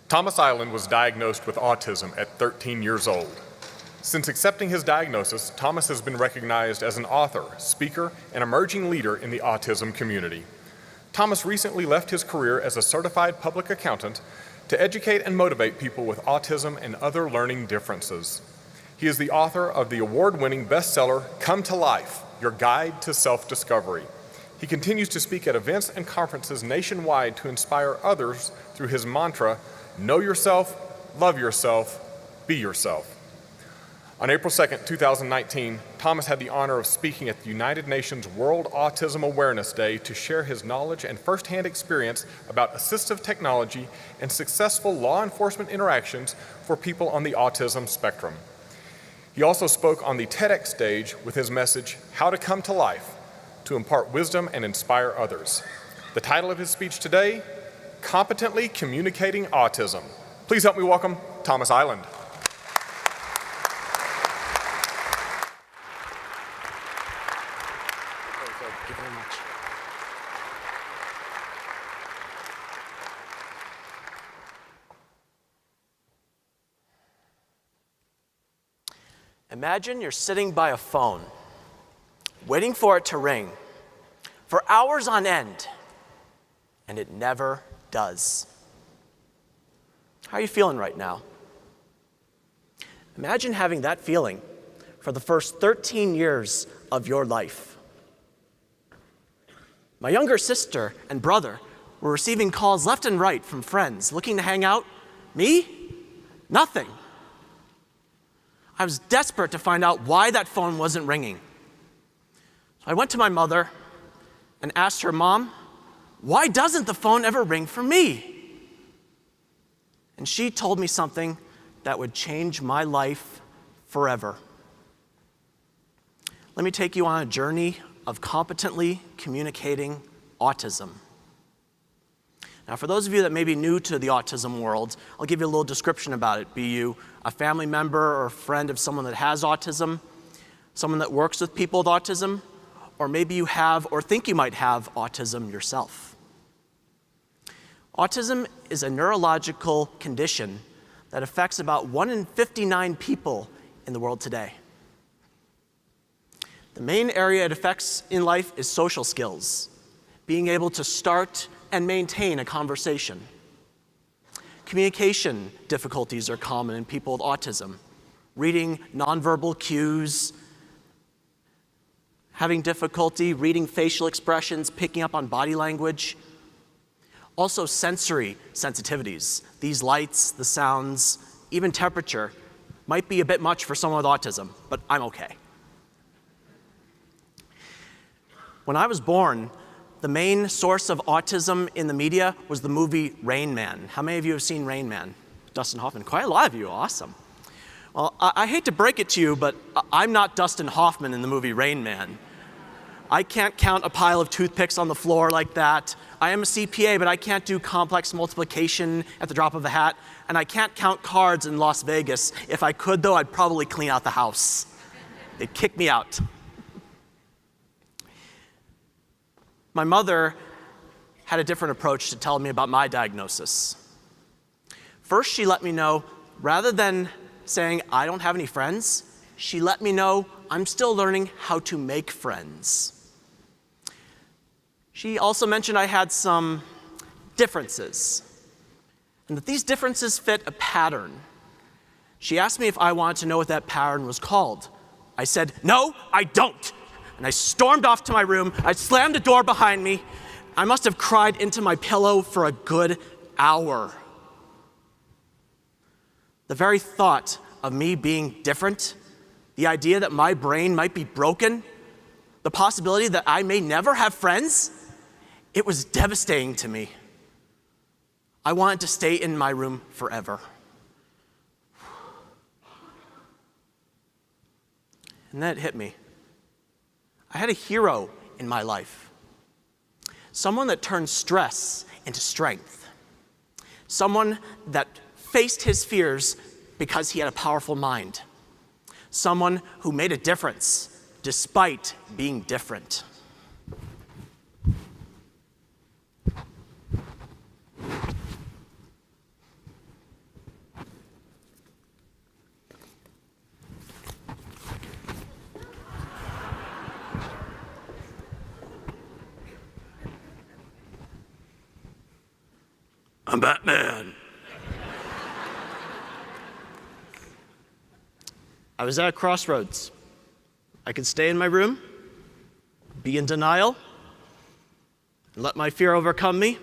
Thomas Iland was diagnosed with autism at 13 years old. Since accepting his diagnosis, Thomas has been recognized as an author, speaker, and emerging leader in the autism community. Thomas recently left his career as a certified public accountant to educate and motivate people with autism and other learning differences. He is the author of the award-winning bestseller, Come to Life, Your Guide to Self-Discovery. He continues to speak at events and conferences nationwide to inspire others through his mantra, know yourself, love yourself, be yourself. On April 2nd, 2019, Thomas had the honor of speaking at the United Nations World Autism Awareness Day to share his knowledge and firsthand experience about assistive technology and successful law enforcement interactions for people on the autism spectrum. He also spoke on the TEDx stage with his message, How to Come to Life, to impart wisdom and inspire others. The title of his speech today, Competently Communicating Autism. Please help me welcome Thomas Iland. Thank you very much. Imagine you're sitting by a phone, waiting for it to ring for hours on end, and it never does. How are you feeling right now? Imagine having that feeling for the first 13 years of your life. My younger sister and brother were receiving calls left and right from friends looking to hang out. Me? Nothing. I was desperate to find out why that phone wasn't ringing. So I went to my mother and asked her, Mom, why doesn't the phone ever ring for me? And she told me something that would change my life forever. Let me take you on a journey of competently communicating autism. Now, for those of you that may be new to the autism world, I'll give you a little description about it. Be you a family member or a friend of someone that has autism, someone that works with people with autism, or maybe you have or think you might have autism yourself. Autism is a neurological condition that affects about 1 in 59 people in the world today. The main area it affects in life is social skills, being able to start and maintain a conversation. Communication difficulties are common in people with autism. Reading nonverbal cues, having difficulty reading facial expressions, picking up on body language. Also sensory sensitivities. These lights, the sounds, even temperature might be a bit much for someone with autism, but I'm okay. When I was born, the main source of autism in the media was the movie Rain Man. How many of you have seen Rain Man? Dustin Hoffman, quite a lot of you, awesome. Well, I hate to break it to you, but I'm not Dustin Hoffman in the movie Rain Man. I can't count a pile of toothpicks on the floor like that. I am a CPA, but I can't do complex multiplication at the drop of a hat, and I can't count cards in Las Vegas. If I could, though, I'd probably clean out the house. They'd kick me out. My mother had a different approach to tell me about my diagnosis. First, she let me know, rather than saying, I don't have any friends, she let me know I'm still learning how to make friends. She also mentioned I had some differences, and that these differences fit a pattern. She asked me if I wanted to know what that pattern was called. I said, no, I don't. And I stormed off to my room. I slammed the door behind me. I must have cried into my pillow for a good hour. The very thought of me being different, the idea that my brain might be broken, the possibility that I may never have friends, it was devastating to me. I wanted to stay in my room forever. And then it hit me. I had a hero in my life. Someone that turned stress into strength. Someone that faced his fears because he had a powerful mind. Someone who made a difference despite being different. I'm Batman. I was at a crossroads. I could stay in my room, be in denial, and let my fear overcome me,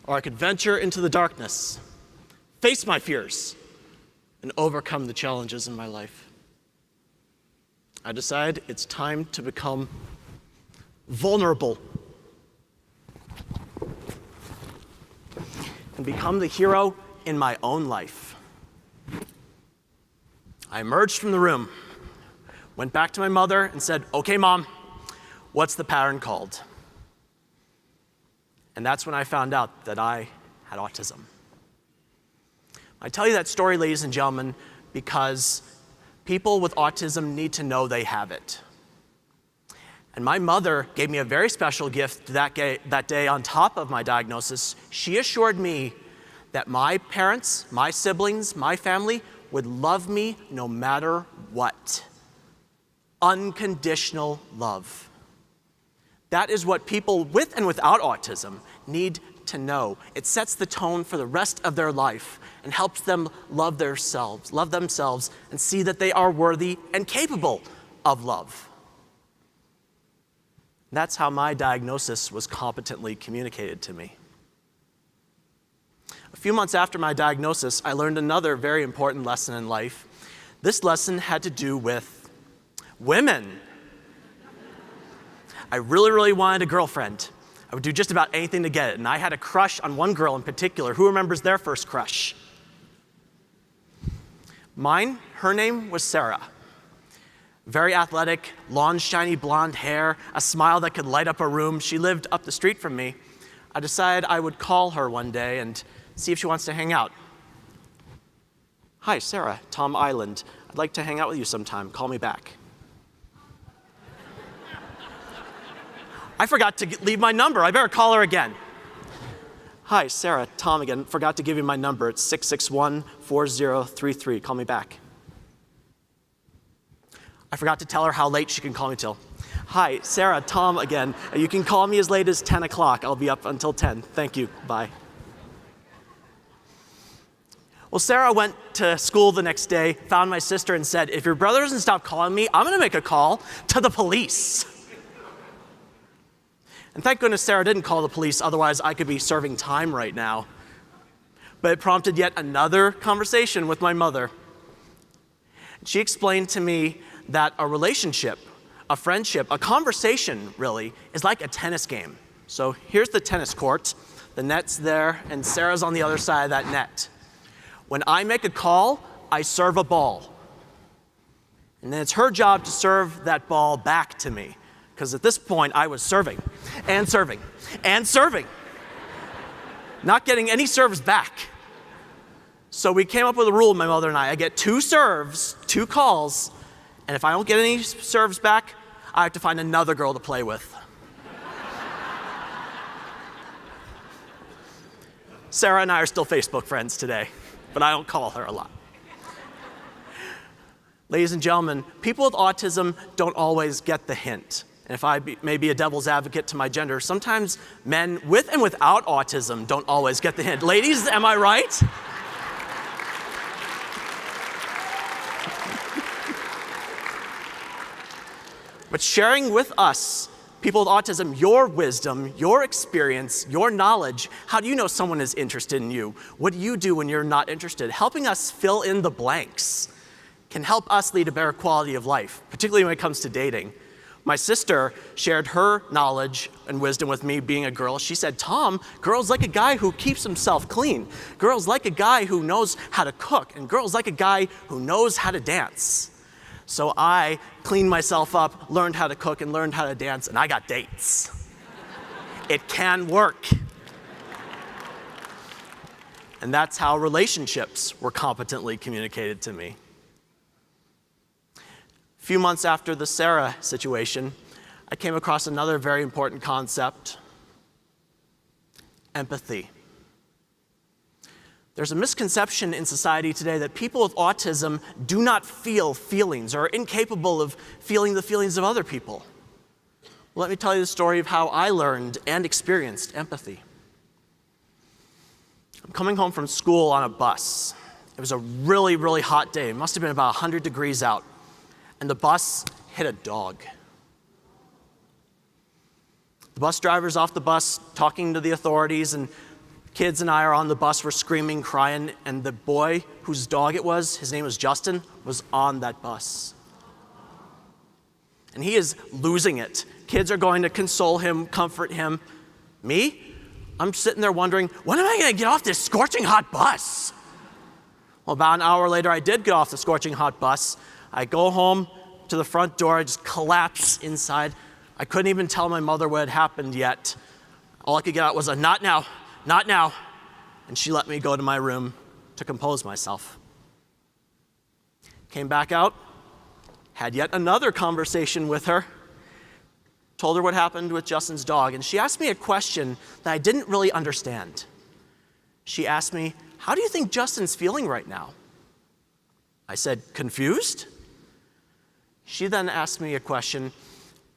or I could venture into the darkness, face my fears, and overcome the challenges in my life. I decided it's time to become vulnerable and become the hero in my own life. I emerged from the room, went back to my mother and said, "Okay, Mom, what's the pattern called?" And that's when I found out that I had autism. I tell you that story, ladies and gentlemen, because people with autism need to know they have it. And my mother gave me a very special gift that day on top of my diagnosis. She assured me that my parents, my siblings, my family would love me no matter what. Unconditional love. That is what people with and without autism need to know. It sets the tone for the rest of their life and helps them love themselves, and see that they are worthy and capable of love. That's how my diagnosis was competently communicated to me. A few months after my diagnosis, I learned another very important lesson in life. This lesson had to do with women. I really, really wanted a girlfriend. I would do just about anything to get it, and I had a crush on one girl in particular. Who remembers their first crush? Mine, her name was Sarah. Very athletic, long, shiny blonde hair, a smile that could light up a room. She lived up the street from me. I decided I would call her one day and see if she wants to hang out. "Hi, Sarah, Tom Iland. I'd like to hang out with you sometime. Call me back." I forgot to leave my number. I better call her again. "Hi, Sarah, Tom again. Forgot to give you my number. It's 661-4033. Call me back." I forgot to tell her how late she can call me till. "Hi, Sarah, Tom again. You can call me as late as 10 o'clock. I'll be up until 10. Thank you. Bye." Well, Sarah went to school the next day, found my sister, and said, "If your brother doesn't stop calling me, I'm going to make a call to the police." And thank goodness Sarah didn't call the police, otherwise I could be serving time right now. But it prompted yet another conversation with my mother. She explained to me that a relationship, a friendship, a conversation really, is like a tennis game. So here's the tennis court, the net's there, and Sarah's on the other side of that net. When I make a call, I serve a ball. And then it's her job to serve that ball back to me. Because at this point, I was serving, and serving, and serving. Not getting any serves back. So we came up with a rule, my mother and I. I get 2 serves, 2 calls, and if I don't get any serves back, I have to find another girl to play with. Sarah and I are still Facebook friends today, but I don't call her a lot. Ladies and gentlemen, people with autism don't always get the hint. And if I may be a devil's advocate to my gender, sometimes men with and without autism don't always get the hint. Ladies, am I right? But sharing with us, people with autism, your wisdom, your experience, your knowledge, how do you know someone is interested in you? What do you do when you're not interested? Helping us fill in the blanks can help us lead a better quality of life, particularly when it comes to dating. My sister shared her knowledge and wisdom with me being a girl. She said, "Tom, girls like a guy who keeps himself clean. Girls like a guy who knows how to cook. And girls like a guy who knows how to dance." So I cleaned myself up, learned how to cook, and learned how to dance, and I got dates. It can work. And that's how relationships were competently communicated to me. A few months after the Sarah situation, I came across another very important concept: empathy. There's a misconception in society today that people with autism do not feel feelings or are incapable of feeling the feelings of other people. Well, let me tell you the story of how I learned and experienced empathy. I'm coming home from school on a bus. It was a really, really hot day. It must have been about 100 degrees out. And the bus hit a dog. The bus driver's off the bus talking to the authorities, and kids and I are on the bus. We're screaming, crying, and the boy whose dog it was, his name was Justin, was on that bus. And he is losing it. Kids are going to console him, comfort him. Me? I'm sitting there wondering, when am I going to get off this scorching hot bus? Well, about an hour later, I did get off the scorching hot bus. I go home to the front door, I just collapse inside. I couldn't even tell my mother what had happened yet. All I could get out was a not now, not now. And she let me go to my room to compose myself. Came back out, had yet another conversation with her, told her what happened with Justin's dog, and she asked me a question that I didn't really understand. She asked me, "How do you think Justin's feeling right now?" I said, "Confused?" She then asked me a question.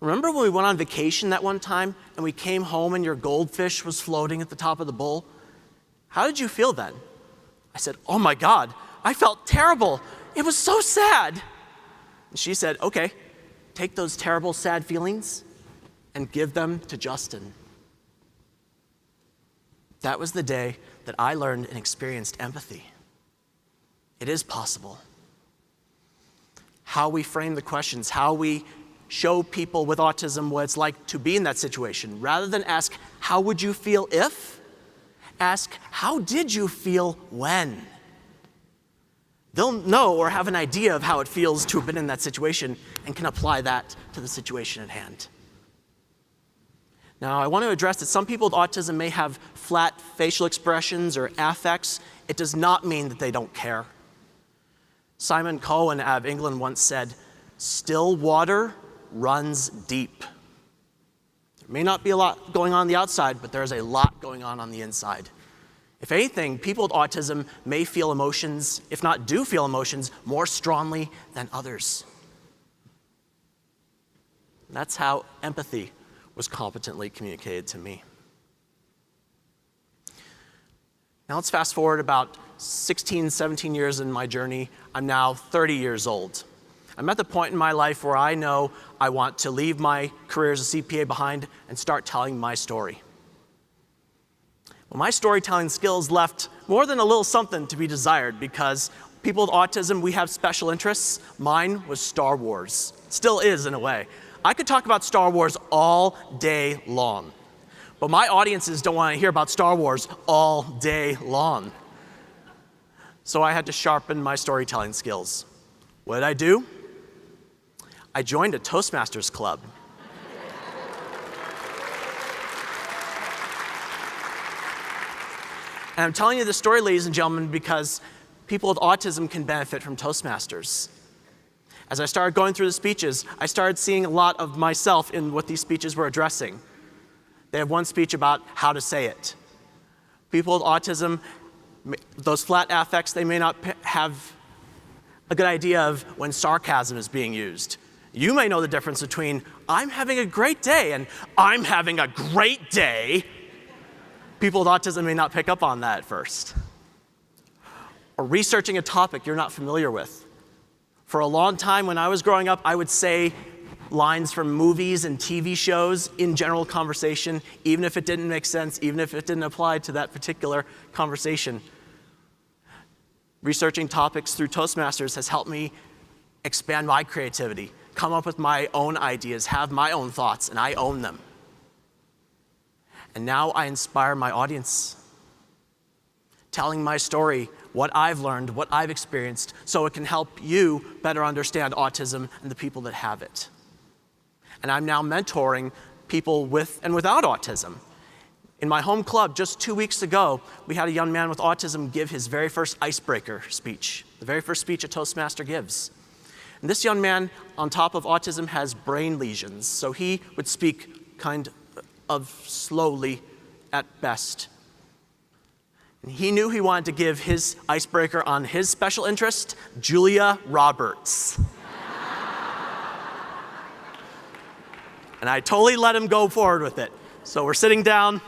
"Remember when we went on vacation that one time and we came home and your goldfish was floating at the top of the bowl? How did you feel then?" I said, "Oh my God, I felt terrible. It was so sad." And she said, "Okay, take those terrible, sad feelings and give them to Justin." That was the day that I learned and experienced empathy. It is possible. How we frame the questions, how we show people with autism what it's like to be in that situation. Rather than ask, "How would you feel if?" ask, "How did you feel when?" They'll know or have an idea of how it feels to have been in that situation and can apply that to the situation at hand. Now, I want to address that some people with autism may have flat facial expressions or affects. It does not mean that they don't care. Simon Cohen out of England once said, "Still water runs deep." There may not be a lot going on the outside, but there's a lot going on the inside. If anything, people with autism may feel emotions, if not do feel emotions, more strongly than others. That's how empathy was competently communicated to me. Now let's fast forward about 16, 17 years in my journey. I'm now 30 years old. I'm at the point in my life where I know I want to leave my career as a CPA behind and start telling my story. Well, my storytelling skills left more than a little something to be desired because people with autism, we have special interests. Mine was Star Wars. Still is in a way. I could talk about Star Wars all day long, but my audiences don't want to hear about Star Wars all day long. So I had to sharpen my storytelling skills. What did I do? I joined a Toastmasters club. And I'm telling you this story, ladies and gentlemen, because people with autism can benefit from Toastmasters. As I started going through the speeches, I started seeing a lot of myself in what these speeches were addressing. They have one speech about how to say it. People with autism, those flat affects, they may not have a good idea of when sarcasm is being used. You may know the difference between "I'm having a great day" and "I'm having a great day." People with autism may not pick up on that at first. Or researching a topic you're not familiar with. For a long time when I was growing up, I would say lines from movies and TV shows in general conversation, even if it didn't make sense, even if it didn't apply to that particular conversation. Researching topics through Toastmasters has helped me expand my creativity, come up with my own ideas, have my own thoughts, and I own them. And now I inspire my audience, telling my story, what I've learned, what I've experienced, so it can help you better understand autism and the people that have it. And I'm now mentoring people with and without autism. In my home club, just 2 weeks ago, we had a young man with autism give his very first icebreaker speech, the very first speech a Toastmaster gives. And this young man, on top of autism, has brain lesions, so he would speak kind of slowly at best. And he knew he wanted to give his icebreaker on his special interest, Julia Roberts. And I totally let him go forward with it. So we're sitting down.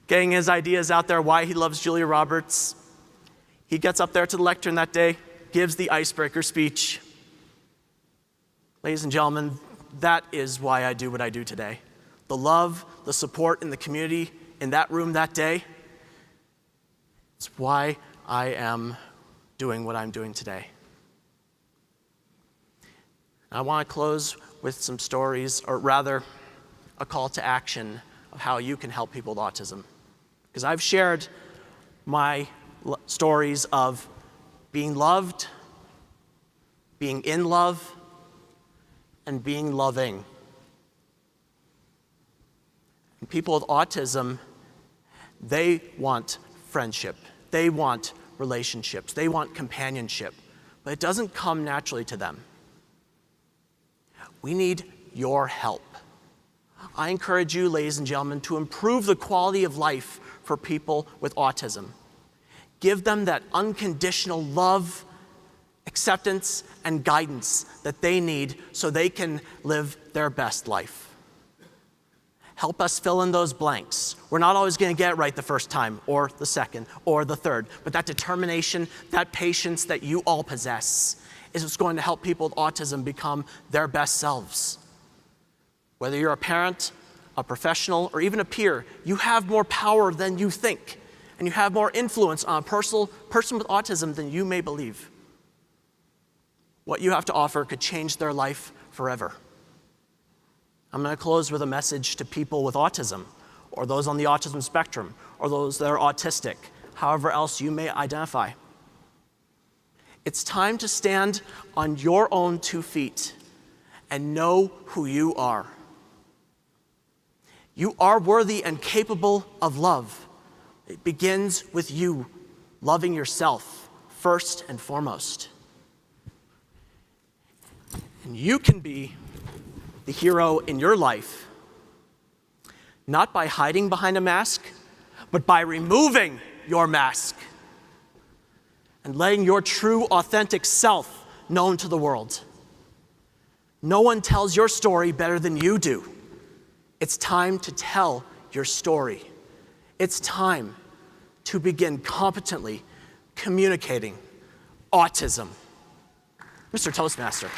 getting his ideas out there, why he loves Julia Roberts. He gets up there to the lectern that day, gives the icebreaker speech. Ladies and gentlemen, that is why I do what I do today. The love, the support in the community in that room that day, it's why I am doing what I'm doing today. I want to close with some stories, or rather, a call to action of how you can help people with autism. Because I've shared my stories of being loved, being in love, and being loving. And people with autism, they want friendship, they want relationships, they want companionship, but it doesn't come naturally to them. We need your help. I encourage you, ladies and gentlemen, to improve the quality of life for people with autism. Give them that unconditional love, acceptance, and guidance that they need so they can live their best life. Help us fill in those blanks. We're not always going to get it right the first time, or the second, or the third, but that determination, that patience that you all possess is what's going to help people with autism become their best selves. Whether you're a parent, a professional, or even a peer, you have more power than you think, and you have more influence on a person with autism than you may believe. What you have to offer could change their life forever. I'm going to close with a message to people with autism, or those on the autism spectrum, or those that are autistic, however else you may identify. It's time to stand on your own 2 feet and know who you are. You are worthy and capable of love. It begins with you loving yourself first and foremost. And you can be the hero in your life, not by hiding behind a mask, but by removing your mask and letting your true, authentic self known to the world. No one tells your story better than you do. It's time to tell your story. It's time to begin competently communicating autism. Mr. Toastmaster.